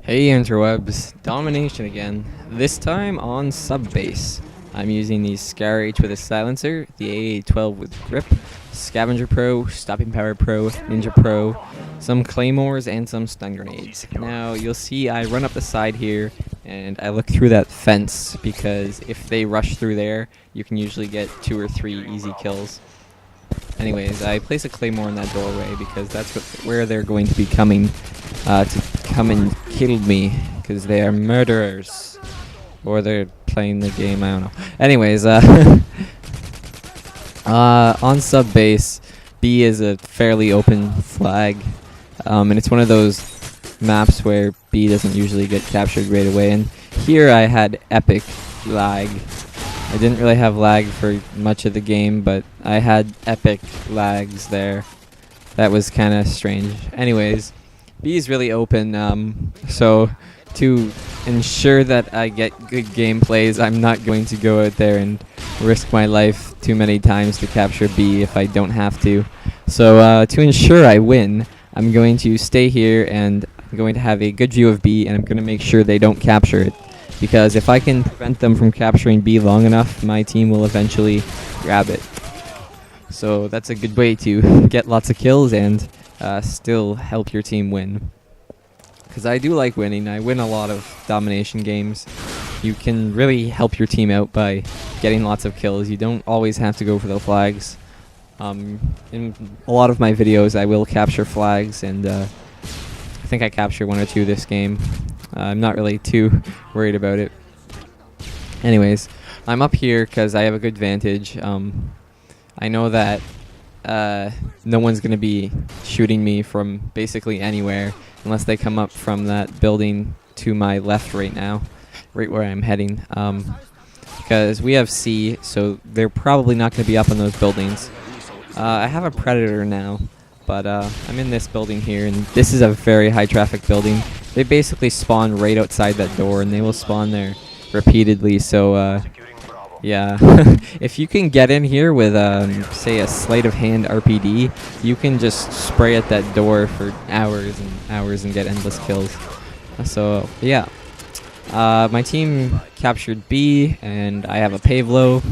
Hey interwebs, Domination again, this time on sub base. I'm using the Scar H with a silencer, the AA-12 with grip, Scavenger Pro, Stopping Power Pro, Ninja Pro, some Claymores, and some stun grenades. Now you'll see I run up the side here and I look through that fence because if they rush through there, you can usually get 2 or 3 easy kills. Anyways, I place a Claymore in that doorway because that's where they're going to be coming to come and kill me, because they are murderers. Or they're playing the game, I don't know. Anyways, on sub base, B is a fairly open flag, and it's one of those maps where B doesn't usually get captured right away. And here I had epic lag. I didn't really have lag for much of the game, but I had epic lags there. That was kind of strange. Anyways, B is really open, so to ensure that I get good gameplays, I'm not going to go out there and risk my life too many times to capture B if I don't have to. So to ensure I win, I'm going to stay here and I'm going to have a good view of B, and I'm going to make sure they don't capture it. Because if I can prevent them from capturing B long enough, my team will eventually grab it. So that's a good way to get lots of kills and still help your team win. Because I do like winning. I win a lot of domination games. You can really help your team out by getting lots of kills. You don't always have to go for the flags. In a lot of my videos I will capture flags, and I think I captured 1 or 2 this game. I'm not really too worried about it. Anyways, I'm up here because I have a good vantage. I know that no one's going to be shooting me from basically anywhere unless they come up from that building to my left right now, right where I'm heading. Because we have C, so they're probably not going to be up on those buildings. I have a Predator now, but I'm in this building here, and this is a very high traffic building. They basically spawn right outside that door, and they will spawn there repeatedly, so yeah. If you can get in here with, say, a sleight of hand RPD, you can just spray at that door for hours and hours and get endless kills. So, yeah. My team captured B, and I have a Pave Low.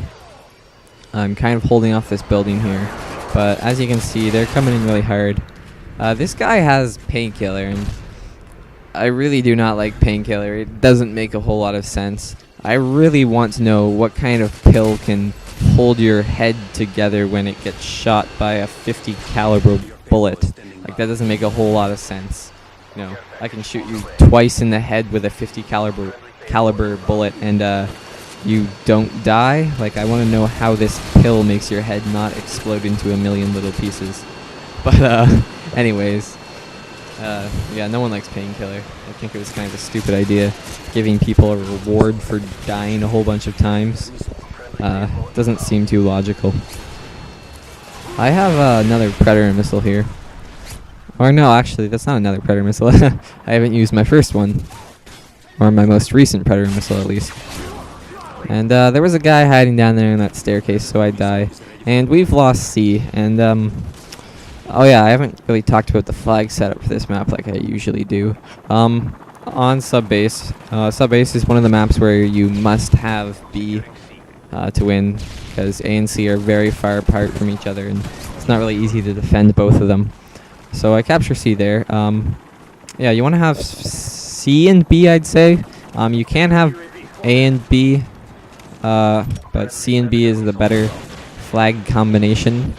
I'm kind of holding off this building here, but as you can see, they're coming in really hard. This guy has Painkiller, and I really do not like Painkiller. It doesn't make a whole lot of sense. I really want to know what kind of pill can hold your head together when it gets shot by a 50 caliber bullet. Like, that doesn't make a whole lot of sense. You know, I can shoot you twice in the head with a 50 caliber bullet and you don't die. Like, I want to know how this pill makes your head not explode into a million little pieces. But anyways, yeah, no one likes Painkiller. I think it was kind of a stupid idea, giving people a reward for dying a whole bunch of times. Doesn't seem too logical. I have another Predator missile here. Or no, actually, that's not another Predator missile. I haven't used my first one. Or my most recent Predator missile, at least. And there was a guy hiding down there in that staircase, so I die. And we've lost C, and oh yeah, I haven't really talked about the flag setup for this map like I usually do. On sub base is one of the maps where you must have B to win, because A and C are very far apart from each other, and it's not really easy to defend both of them. So I capture C there. Yeah, you want to have C and B, I'd say. You can have A and B, but C and B is the better flag combination.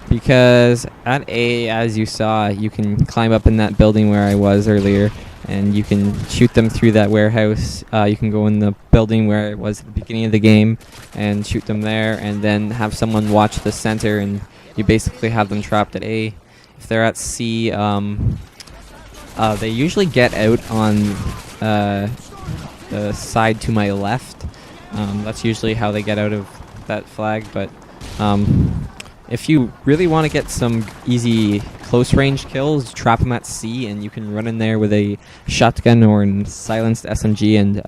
Because at A, as you saw, you can climb up in that building where I was earlier, and you can shoot them through that warehouse. You can go in the building where I was at the beginning of the game and shoot them there, and then have someone watch the center, and you basically have them trapped at A. If they're at C, they usually get out on the side to my left. That's usually how they get out of that flag, but if you really want to get some easy close-range kills, trap them at C, and you can run in there with a shotgun or a silenced SMG and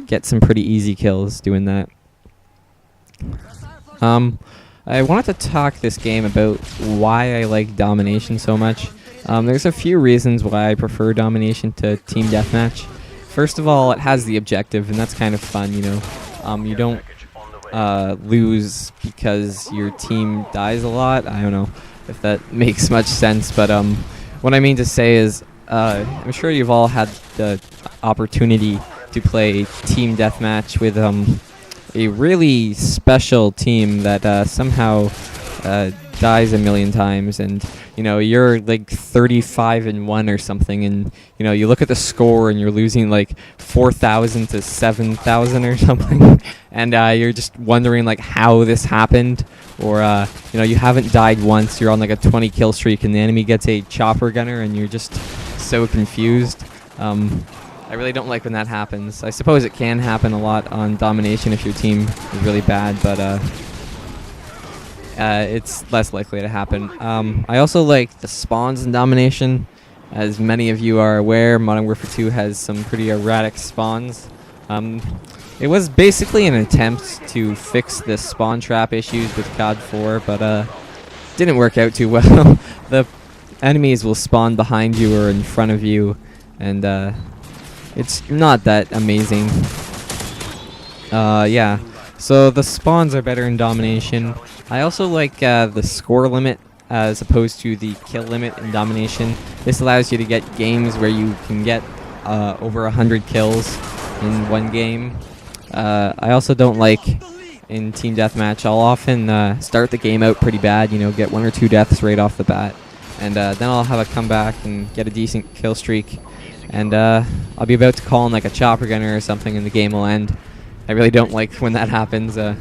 get some pretty easy kills doing that. I wanted to talk this game about why I like Domination so much. There's a few reasons why I prefer Domination to Team Deathmatch. First of all, it has the objective, and that's kind of fun, you know. You don't lose because your team dies a lot. I don't know if that makes much sense, but what I mean to say is I'm sure you've all had the opportunity to play Team Deathmatch with a really special team that somehow dies a million times, and you know you're like 35-1 or something, and you know you look at the score and you're losing like 4,000 to 7,000 or something, and you're just wondering like how this happened, or you know you haven't died once, you're on like a 20 kill streak, and the enemy gets a chopper gunner, and you're just so confused. I really don't like when that happens. I suppose it can happen a lot on Domination if your team is really bad, but it's less likely to happen. I also like the spawns in Domination. As many of you are aware, Modern Warfare 2 has some pretty erratic spawns. It was basically an attempt to fix the spawn trap issues with COD 4, but didn't work out too well. The enemies will spawn behind you or in front of you, and it's not that amazing. Yeah, so the spawns are better in Domination. I also like the score limit as opposed to the kill limit in Domination. This allows you to get games where you can get over 100 kills in one game. I also don't like in Team Deathmatch. I'll often start the game out pretty bad, you know, get 1 or 2 deaths right off the bat, and then I'll have a comeback and get a decent kill streak, and I'll be about to call in like a chopper gunner or something, and the game will end. I really don't like when that happens. I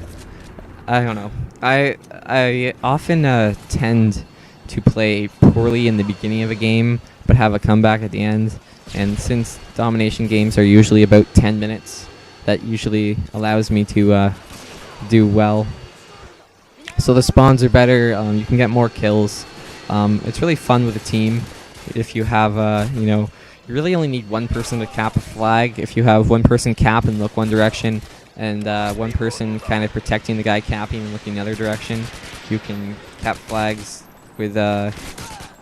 don't know. I often tend to play poorly in the beginning of a game, but have a comeback at the end. And since Domination games are usually about 10 minutes, that usually allows me to do well. So the spawns are better. You can get more kills. It's really fun with a team. If you have, you know, you really only need one person to cap a flag. If you have one person cap and look one direction, and one person kind of protecting the guy capping and looking the other direction, you can cap flags with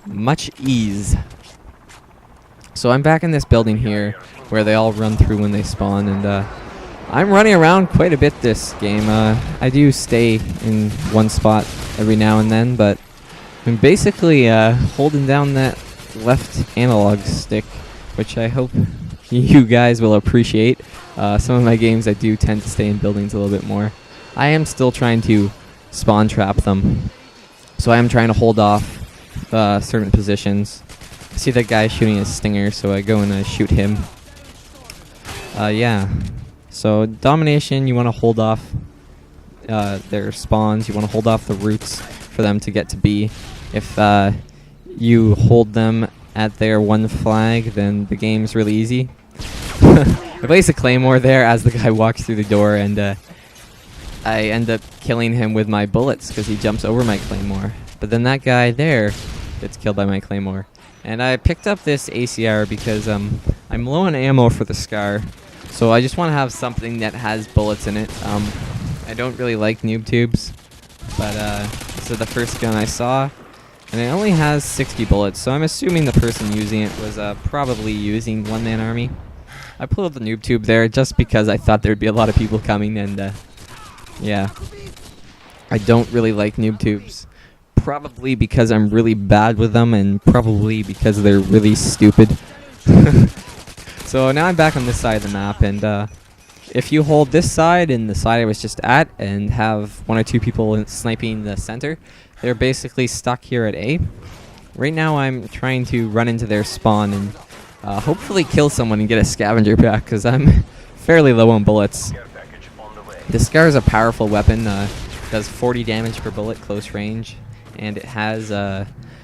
much ease. So I'm back in this building here where they all run through when they spawn, and I'm running around quite a bit this game. I do stay in one spot every now and then, but I'm basically holding down that left analog stick, which I hope you guys will appreciate. Some of my games I do tend to stay in buildings a little bit more. I am still trying to spawn trap them, so I am trying to hold off certain positions. I see that guy shooting a stinger, so I go and I shoot him. Yeah, so Domination, you want to hold off their spawns, you want to hold off the routes for them to get to B. If you hold them at their one flag, then the game's really easy. I place a Claymore there as the guy walks through the door, and I end up killing him with my bullets because he jumps over my Claymore. But then that guy there gets killed by my Claymore. And I picked up this ACR because I'm low on ammo for the Scar, so I just want to have something that has bullets in it. I don't really like noob tubes, but this is the first gun I saw, and it only has 60 bullets, so I'm assuming the person using it was probably using one-man army. I pulled the noob tube there just because I thought there'd be a lot of people coming, and yeah. I don't really like noob tubes. Probably because I'm really bad with them, and probably because they're really stupid. So now I'm back on this side of the map, and if you hold this side and the side I was just at and have 1 or 2 people sniping the center, they're basically stuck here at A. Right now I'm trying to run into their spawn and hopefully kill someone and get a scavenger back, because I'm fairly low on bullets. The Scar is a powerful weapon, does 40 damage per bullet close range, and it has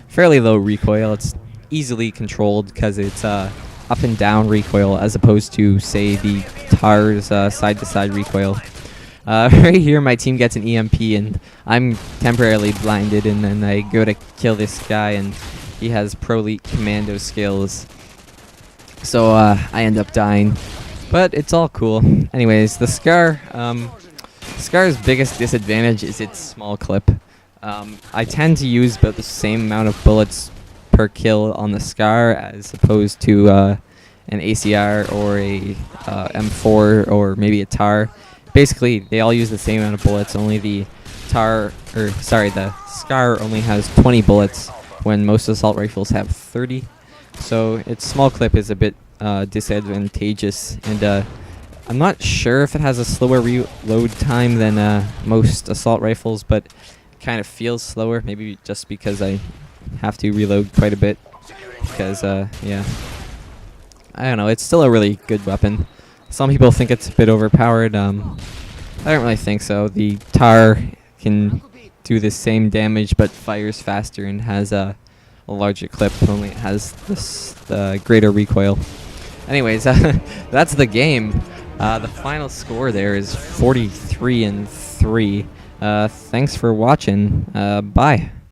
fairly low recoil. It's easily controlled because it's up and down recoil as opposed to, say, the TAR's side-to-side recoil. Right here my team gets an EMP and I'm temporarily blinded, and then I go to kill this guy and he has pro elite commando skills. So I end up dying, but it's all cool. Anyways, the Scar, Scar's biggest disadvantage is its small clip. I tend to use about the same amount of bullets per kill on the Scar as opposed to an ACR or a M4 or maybe a TAR. Basically, they all use the same amount of bullets. Only the the Scar only has 20 bullets when most assault rifles have 30. So its small clip is a bit disadvantageous, and I'm not sure if it has a slower reload time than most assault rifles, but it kind of feels slower. Maybe just because I have to reload quite a bit. Because yeah, I don't know. It's still a really good weapon. Some people think it's a bit overpowered. I don't really think so. The TAR can do the same damage but fires faster and has a larger clip. Only it has this greater recoil. Anyways, that's the game. The final score there is 43-3. Thanks for watching. Bye.